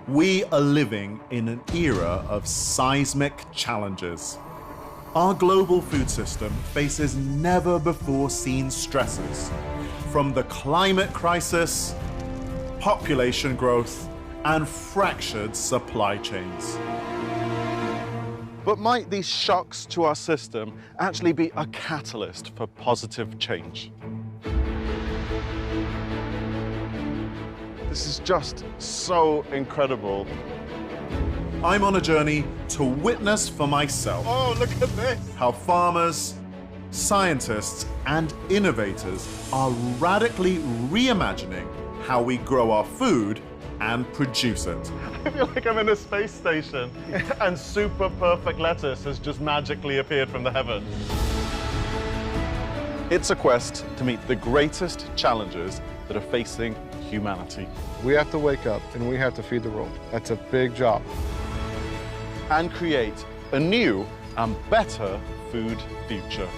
We are living in an era of seismic challenges. Our global food system faces never-before-seen stresses, from the climate crisis, population growth, and fractured supply chains. But might these shocks to our system actually be a catalyst for positive change? This is just so incredible. I'm on a journey to witness for myself. Oh, look at this! How farmers, scientists, and innovators are radically reimagining how we grow our food and produce it. I feel like I'm in a space station and super perfect lettuce has just magically appeared from the heavens. It's a quest to meet the greatest challenges that are facing humanity. We have to wake up and we have to feed the world. That's a big job. And create a new and better food future.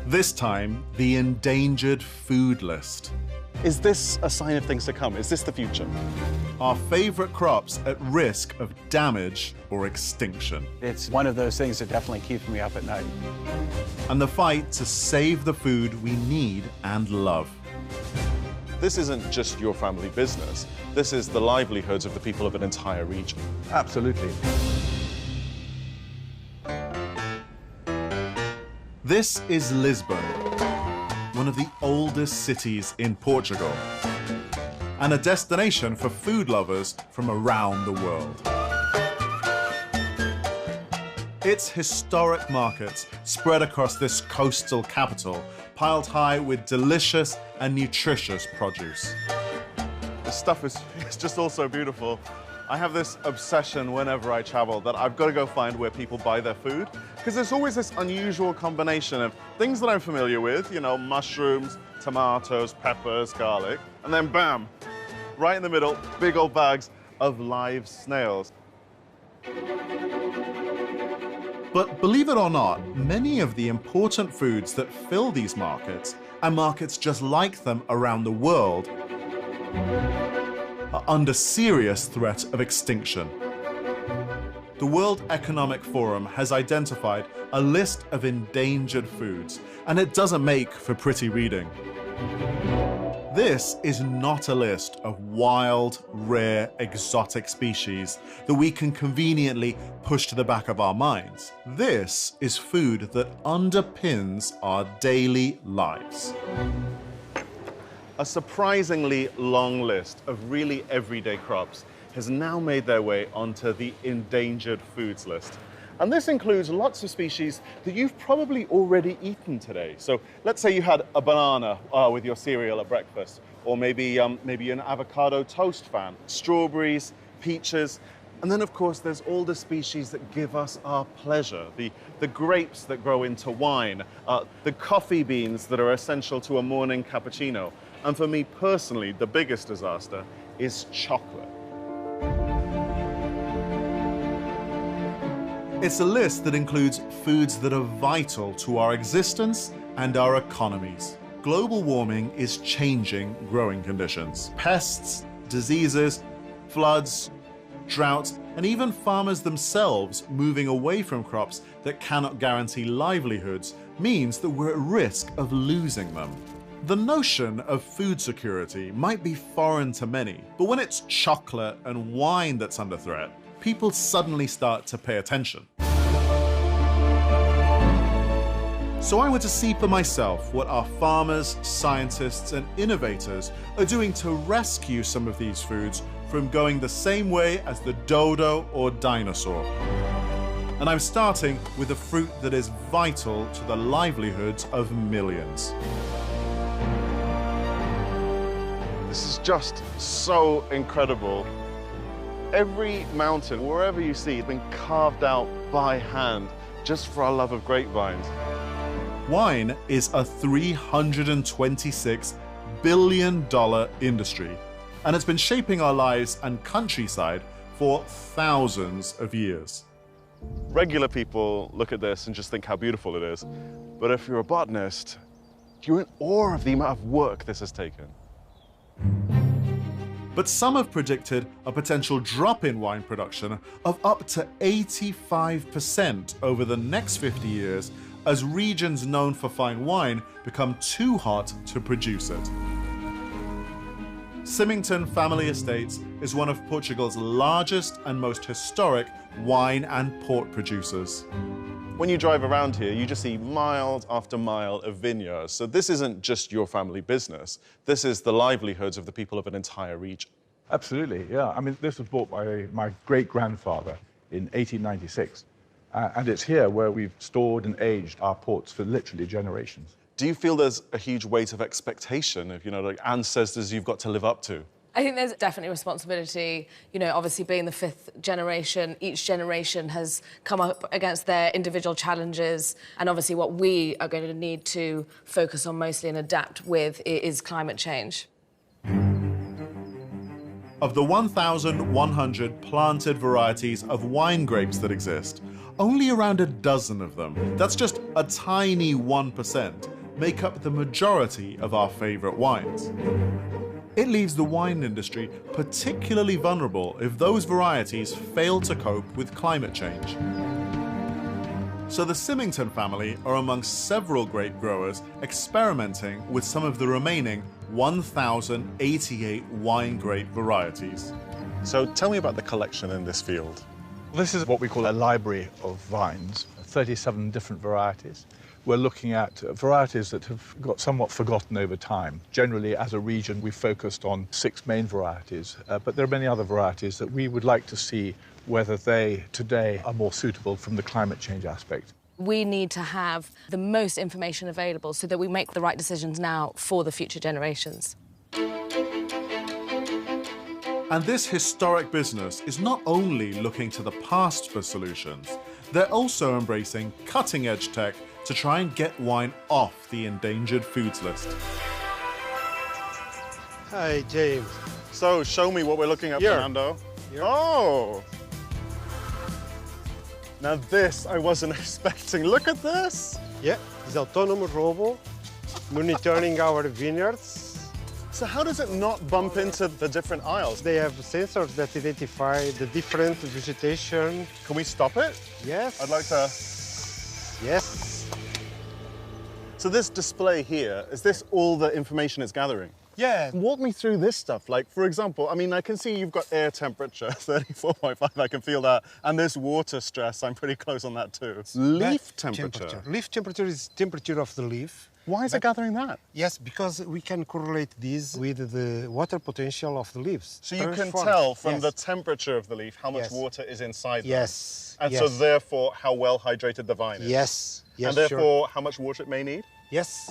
This time, the endangered food list. Is this a sign of things to come? Is this the future? Our favorite crops at risk of damage or extinction. It's one of those things that definitely keeps me up at night. And the fight to save the food we need and love. This isn't just your family business. This is the livelihoods of the people of an entire region. Absolutely. This is Lisbon, one of the oldest cities in Portugal, and a destination for food lovers from around the world. Its historic markets spread across this coastal capital, piled high with delicious and nutritious produce. The stuff is just all so beautiful. I have this obsession whenever I travel that I've got to go find where people buy their food, because there's always this unusual combination of things that I'm familiar with, you know, mushrooms, tomatoes, peppers, garlic, and then bam, right in the middle, big old bags of live snails. But believe it or not, many of the important foods that fill these markets, and markets just like them around the world, are under serious threat of extinction. The World Economic Forum has identified a list of endangered foods, and it doesn't make for pretty reading. This is not a list of wild, rare, exotic species that we can conveniently push to the back of our minds. This is food that underpins our daily lives. A surprisingly long list of really everyday crops has now made their way onto the endangered foods list. And this includes lots of species that you've probably already eaten today. So let's say you had a banana with your cereal at breakfast, or maybe you're an avocado toast fan, strawberries, peaches, and then of course there's all the species that give us our pleasure, the grapes that grow into wine, the coffee beans that are essential to a morning cappuccino. And for me personally, the biggest disaster is chocolate. It's a list that includes foods that are vital to our existence and our economies. Global warming is changing growing conditions. Pests, diseases, floods, drought, and even farmers themselves moving away from crops that cannot guarantee livelihoods means that we're at risk of losing them. The notion of food security might be foreign to many, but when it's chocolate and wine that's under threat, people suddenly start to pay attention. So I went to see for myself what our farmers, scientists, and innovators are doing to rescue some of these foods from going the same way as the dodo or dinosaur. And I'm starting with a fruit that is vital to the livelihoods of millions. This is just so incredible. Every mountain, wherever you see, has been carved out by hand just for our love of grapevines. Wine is a $326 billion industry, and it's been shaping our lives and countryside for thousands of years. Regular people look at this and just think how beautiful it is. But if you're a botanist, you're in awe of the amount of work this has taken. But some have predicted a potential drop in wine production of up to 85% over the next 50 years as regions known for fine wine become too hot to produce it. Symington Family Estates is one of Portugal's largest and most historic wine and port producers. When you drive around here, you just see miles after mile of vineyards. So this isn't just your family business. This is the livelihoods of the people of an entire region. Absolutely, yeah. I mean, this was bought by my great-grandfather in 1896. And it's here where we've stored and aged our ports for literally generations. Do you feel there's a huge weight of expectation of, like ancestors you've got to live up to? I think there's definitely responsibility. Obviously being the 5th generation, each generation has come up against their individual challenges. And obviously what we are going to need to focus on mostly and adapt with is climate change. Of the 1,100 planted varieties of wine grapes that exist, only around a dozen of them, that's just a tiny 1%, make up the majority of our favorite wines. It leaves the wine industry particularly vulnerable if those varieties fail to cope with climate change. So the Symington family are amongst several grape growers experimenting with some of the remaining 1,088 wine grape varieties. So tell me about the collection in this field. This is what we call a library of vines, 37 different varieties. We're looking at varieties that have got somewhat forgotten over time. Generally, as a region, we focused on 6 main varieties, but there are many other varieties that we would like to see whether they, today, are more suitable from the climate change aspect. We need to have the most information available so that we make the right decisions now for the future generations. And this historic business is not only looking to the past for solutions, they're also embracing cutting-edge tech to try and get wine off the endangered foods list. Hi, James. So show me what we're looking at, Here. Fernando. Here. Oh! Now this I wasn't expecting. Look at this! Yeah, it's autonomous robot monitoring our vineyards. So how does it not bump into the different aisles? They have sensors that identify the different vegetation. Can we stop it? Yes. I'd like to... Yes. So this display here, is this all the information it's gathering? Yeah. Walk me through this stuff. Like, for example, I mean, I can see you've got air temperature, 34.5, I can feel that. And this water stress, I'm pretty close on that too. Leaf temperature. Leaf temperature is temperature of the leaf. Why is it gathering that? Yes, because we can correlate this with the water potential of the leaves. So you can Transform. tell from Yes. the temperature of the leaf how much Yes. water is inside them. Yes. And yes. so therefore how well hydrated the vine is. Yes. Yes. And therefore how much water it may need. Yes.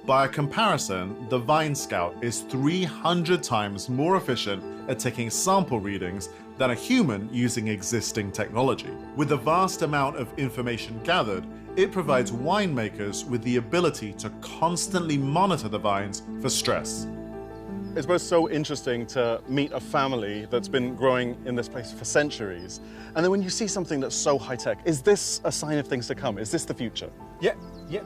By a comparison, the Vine Scout is 300 times more efficient at taking sample readings than a human using existing technology. With the vast amount of information gathered, it provides winemakers with the ability to constantly monitor the vines for stress. It's both so interesting to meet a family that's been growing in this place for centuries. And then when you see something that's so high-tech, is this a sign of things to come? Is this the future? Yeah,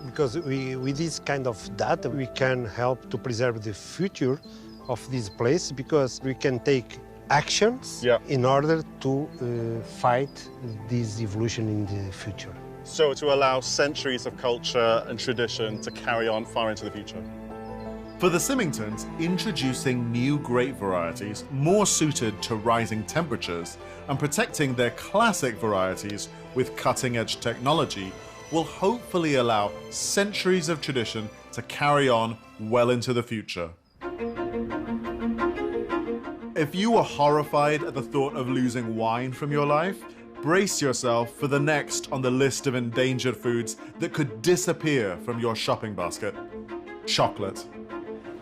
because with this kind of data, we can help to preserve the future of this place because we can take actions in order to fight this evolution in the future. So to allow centuries of culture and tradition to carry on far into the future. For the Symingtons, introducing new grape varieties more suited to rising temperatures and protecting their classic varieties with cutting-edge technology will hopefully allow centuries of tradition to carry on well into the future. If you were horrified at the thought of losing wine from your life, brace yourself for the next on the list of endangered foods that could disappear from your shopping basket: chocolate.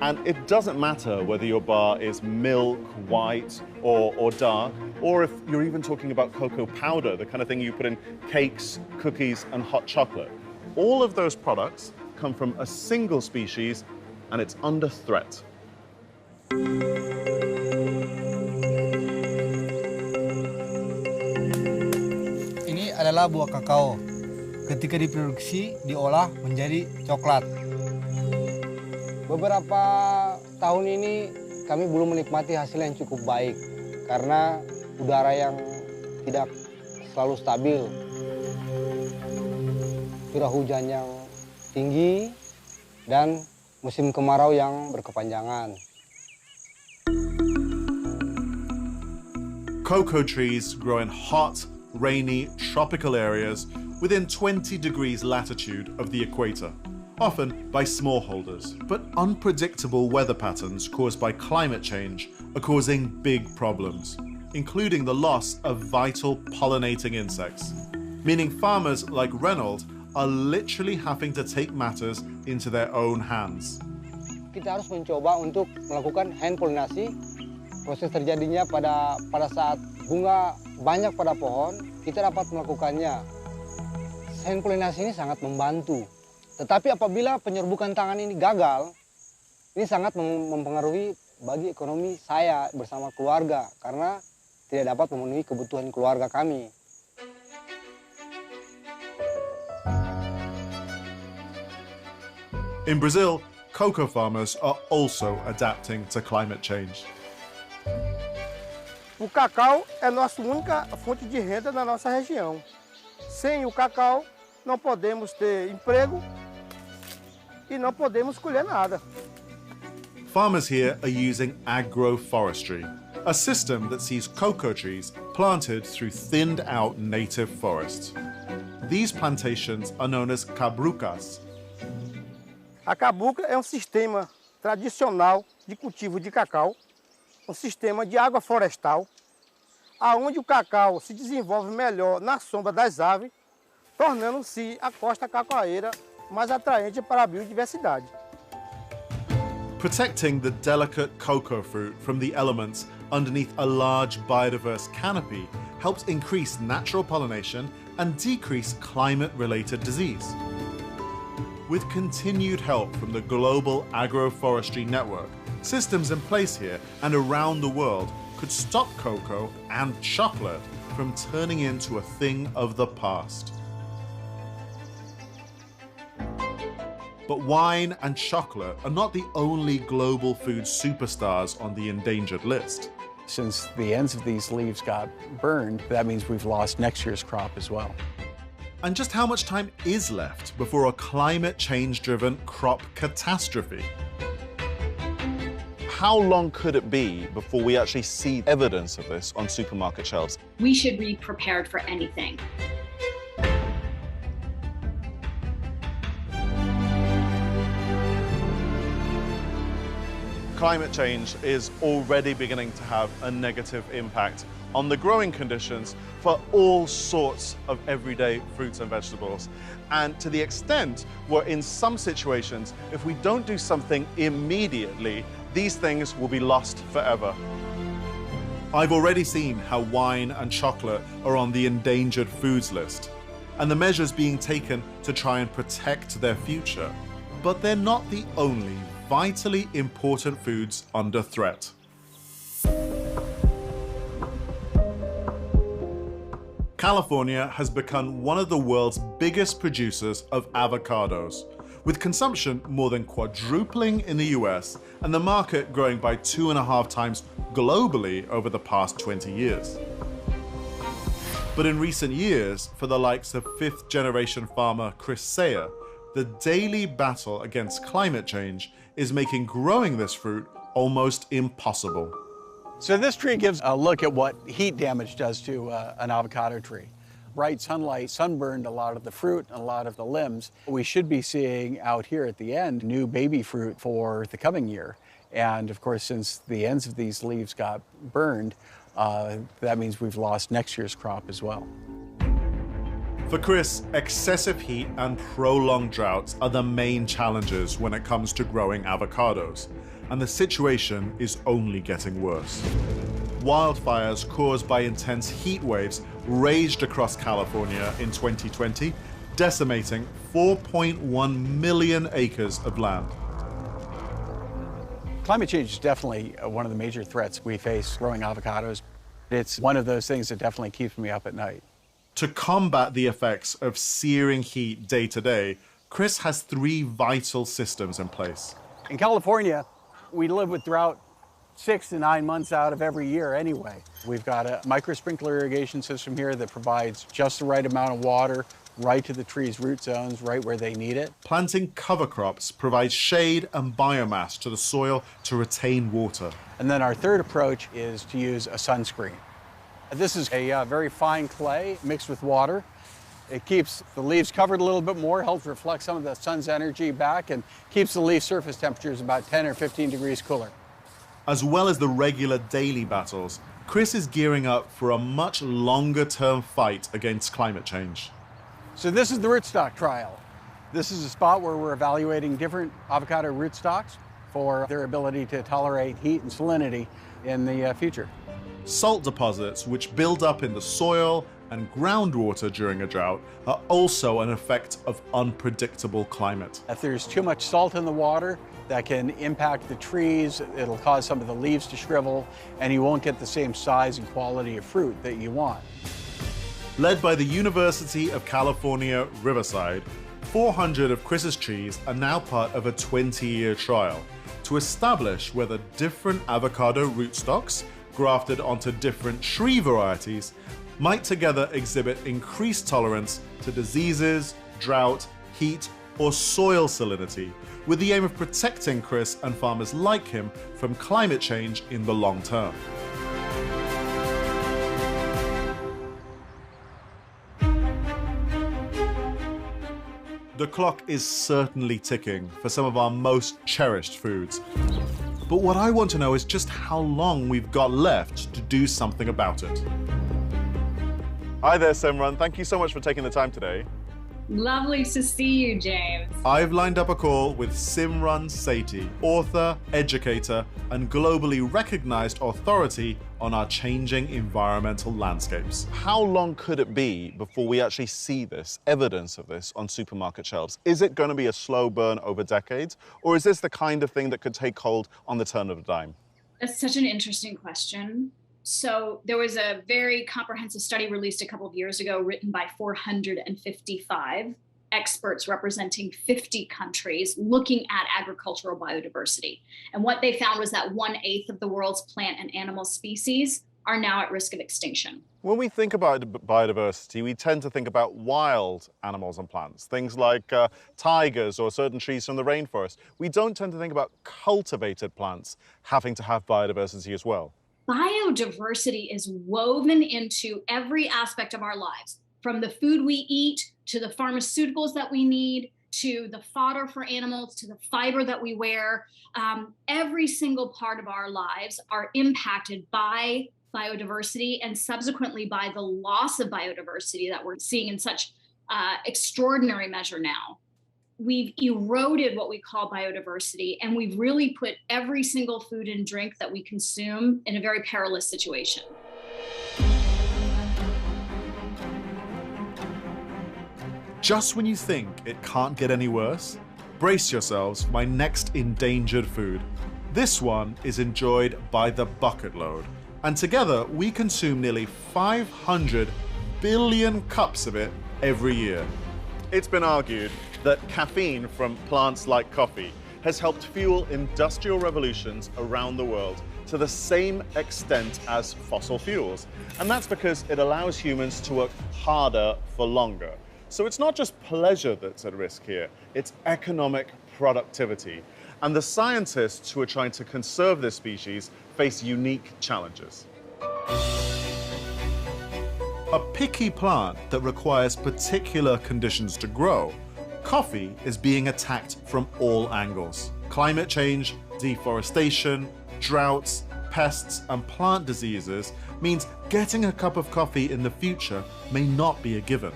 And it doesn't matter whether your bar is milk, white, or dark, or if you're even talking about cocoa powder, the kind of thing you put in cakes, cookies, and hot chocolate. All of those products come from a single species, and it's under threat. adalah buah kakao. Ketika diproduksi, diolah menjadi coklat. Beberapa tahun ini kami belum menikmati hasil yang cukup baik karena udara yang tidak selalu stabil. Curah hujan yang tinggi dan musim kemarau yang berkepanjangan. Cocoa trees grow in hot, rainy, tropical areas within 20 degrees latitude of the equator, often by smallholders. But unpredictable weather patterns caused by climate change are causing big problems, including the loss of vital pollinating insects, meaning farmers like Reynold are literally having to take matters into their own hands. Kita harus mencoba untuk melakukan hand pollinasi. Proses terjadinya pada saat bunga banyak pada pohon, kita dapat melakukannya. Hand pollinasi ini sangat membantu. Tetapi apabila penyerbukan tangan ini gagal, ini sangat mempengaruhi bagi ekonomi saya bersama keluarga karena tidak dapat memenuhi kebutuhan keluarga kami. In Brazil, cocoa farmers are also adapting to climate change. O cacau é nossa única fonte de renda na nossa região. Sem o cacau, não podemos ter emprego e não podemos colher nada. Farmers here are using agroforestry, a system that sees cocoa trees planted through thinned-out native forests. These plantations are known as cabrucas. A cabruca é um sistema tradicional de cultivo de cacau, um sistema de água florestal, aonde o cacau se desenvolve melhor na sombra das árvores, tornando-se a costa cacaueira mais atraente para a biodiversidade. Protecting the delicate cocoa fruit from the elements underneath a large biodiverse canopy helps increase natural pollination and decrease climate-related disease. With continued help from the global agroforestry network, systems in place here and around the world could stop cocoa and chocolate from turning into a thing of the past. But wine and chocolate are not the only global food superstars on the endangered list. Since the ends of these leaves got burned, that means we've lost next year's crop as well. And just how much time is left before a climate change-driven crop catastrophe? How long could it be before we actually see evidence of this on supermarket shelves? We should be prepared for anything. Climate change is already beginning to have a negative impact on the growing conditions for all sorts of everyday fruits and vegetables. And to the extent where in some situations, if we don't do something immediately, these things will be lost forever. I've already seen how wine and chocolate are on the endangered foods list, and the measures being taken to try and protect their future. But they're not the only vitally important foods under threat. California has become one of the world's biggest producers of avocados, with consumption more than quadrupling in the US and the market growing by 2.5 times globally over the past 20 years. But in recent years, for the likes of fifth-generation farmer Chris Sayer, the daily battle against climate change is making growing this fruit almost impossible. So this tree gives a look at what heat damage does to an avocado tree. Bright sunlight sunburned a lot of the fruit and a lot of the limbs. We should be seeing out here at the end new baby fruit for the coming year. And of course, since the ends of these leaves got burned, that means we've lost next year's crop as well. For Chris, excessive heat and prolonged droughts are the main challenges when it comes to growing avocados, and the situation is only getting worse. Wildfires caused by intense heat waves raged across California in 2020, decimating 4.1 million acres of land. Climate change is definitely one of the major threats we face growing avocados. It's one of those things that definitely keeps me up at night. To combat the effects of searing heat day to day, Chris has 3 vital systems in place. In California, we live with drought 6 to 9 months out of every year anyway. We've got a micro sprinkler irrigation system here that provides just the right amount of water right to the tree's root zones, right where they need it. Planting cover crops provides shade and biomass to the soil to retain water. And then our third approach is to use a sunscreen. This is a very fine clay mixed with water. It keeps the leaves covered a little bit more, helps reflect some of the sun's energy back, and keeps the leaf surface temperatures about 10 or 15 degrees cooler. As well as the regular daily battles, Chris is gearing up for a much longer-term fight against climate change. So this is the rootstock trial. This is a spot where we're evaluating different avocado rootstocks for their ability to tolerate heat and salinity in the future. Salt deposits, which build up in the soil and groundwater during a drought, are also an effect of unpredictable climate. If there's too much salt in the water, that can impact the trees, it'll cause some of the leaves to shrivel, and you won't get the same size and quality of fruit that you want. Led by the University of California, Riverside, 400 of Chris's trees are now part of a 20-year trial to establish whether different avocado rootstocks grafted onto different tree varieties might together exhibit increased tolerance to diseases, drought, heat, or soil salinity, with the aim of protecting Chris and farmers like him from climate change in the long term. The clock is certainly ticking for some of our most cherished foods. But what I want to know is just how long we've got left to do something about it. Hi there, Simran. Thank you so much for taking the time today. Lovely to see you, James. I've lined up a call with Simran Sethi, author, educator, and globally recognized authority on our changing environmental landscapes. How long could it be before we actually see this, evidence of this, on supermarket shelves? Is it going to be a slow burn over decades, or is this the kind of thing that could take hold on the turn of a dime? That's such an interesting question. So there was a very comprehensive study released a couple of years ago, written by 455 experts representing 50 countries, looking at agricultural biodiversity. And what they found was that 1/8 of the world's plant and animal species are now at risk of extinction. When we think about biodiversity, we tend to think about wild animals and plants, things like tigers or certain trees from the rainforest. We don't tend to think about cultivated plants having to have biodiversity as well. Biodiversity is woven into every aspect of our lives, from the food we eat, to the pharmaceuticals that we need, to the fodder for animals, to the fiber that we wear. Every single part of our lives are impacted by biodiversity and subsequently by the loss of biodiversity that we're seeing in such extraordinary measure now. We've eroded what we call biodiversity, and we've really put every single food and drink that we consume in a very perilous situation. Just when you think it can't get any worse, brace yourselves for my next endangered food. This one is enjoyed by the bucket load, and together we consume nearly 500 billion cups of it every year. It's been argued that caffeine from plants like coffee has helped fuel industrial revolutions around the world to the same extent as fossil fuels. And that's because it allows humans to work harder for longer. So it's not just pleasure that's at risk here, it's economic productivity. And the scientists who are trying to conserve this species face unique challenges. A picky plant that requires particular conditions to grow, coffee is being attacked from all angles. Climate change, deforestation, droughts, pests, and plant diseases means getting a cup of coffee in the future may not be a given.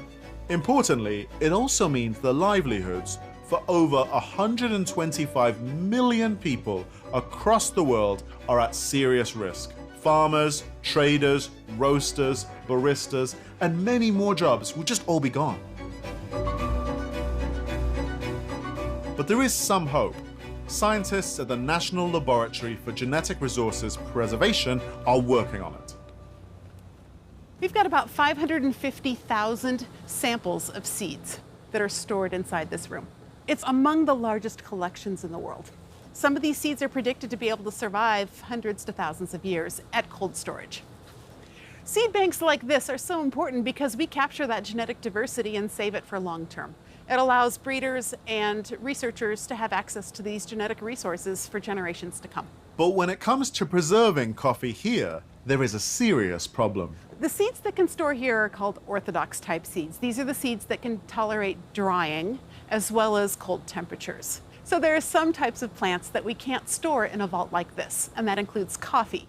Importantly, it also means the livelihoods for over 125 million people across the world are at serious risk. Farmers, traders, roasters, baristas, and many more jobs will just all be gone. But there is some hope. Scientists at the National Laboratory for Genetic Resources Preservation are working on it. We've got about 550,000 samples of seeds that are stored inside this room. It's among the largest collections in the world. Some of these seeds are predicted to be able to survive hundreds to thousands of years at cold storage. Seed banks like this are so important because we capture that genetic diversity and save it for long term. It allows breeders and researchers to have access to these genetic resources for generations to come. But when it comes to preserving coffee here, there is a serious problem. The seeds that can store here are called orthodox type seeds. These are the seeds that can tolerate drying as well as cold temperatures. So there are some types of plants that we can't store in a vault like this, and that includes coffee.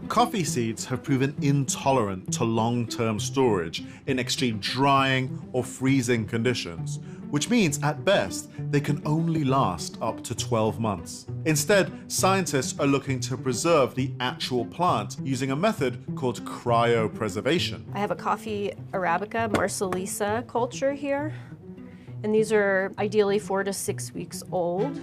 Coffee seeds have proven intolerant to long-term storage in extreme drying or freezing conditions, which means at best they can only last up to 12 months. Instead, scientists are looking to preserve the actual plant using a method called cryopreservation. I have a coffee Arabica Marsalisa culture here, and these are ideally 4 to 6 weeks old.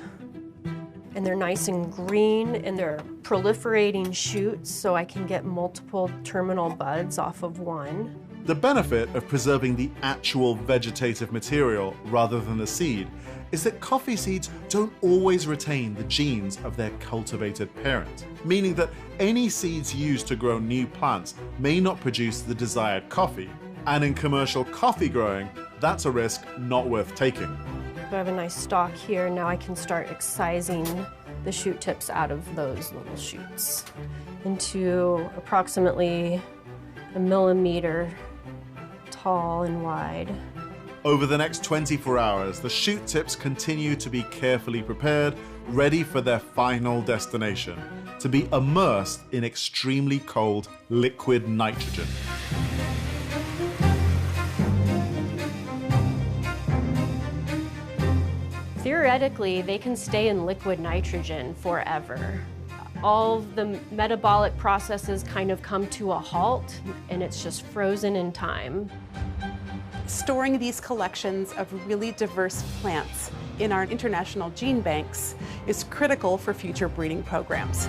And they're nice and green, and they're proliferating shoots, so I can get multiple terminal buds off of one. The benefit of preserving the actual vegetative material rather than the seed is that coffee seeds don't always retain the genes of their cultivated parent, meaning that any seeds used to grow new plants may not produce the desired coffee. And in commercial coffee growing, that's a risk not worth taking. I have a nice stalk here. Now I can start excising the shoot tips out of those little shoots into approximately 1 millimeter tall and wide. Over the next 24 hours, the shoot tips continue to be carefully prepared, ready for their final destination, to be immersed in extremely cold liquid nitrogen. Theoretically, they can stay in liquid nitrogen forever. All of the metabolic processes kind of come to a halt, and it's just frozen in time. Storing these collections of really diverse plants in our international gene banks is critical for future breeding programs.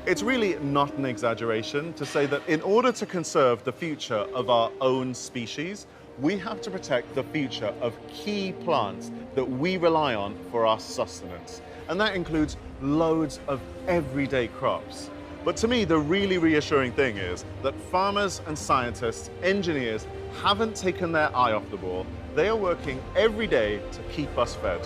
It's really not an exaggeration to say that in order to conserve the future of our own species, we have to protect the future of key plants that we rely on for our sustenance. And that includes loads of everyday crops. But to me, the really reassuring thing is that farmers and scientists, engineers, haven't taken their eye off the ball. They are working every day to keep us fed.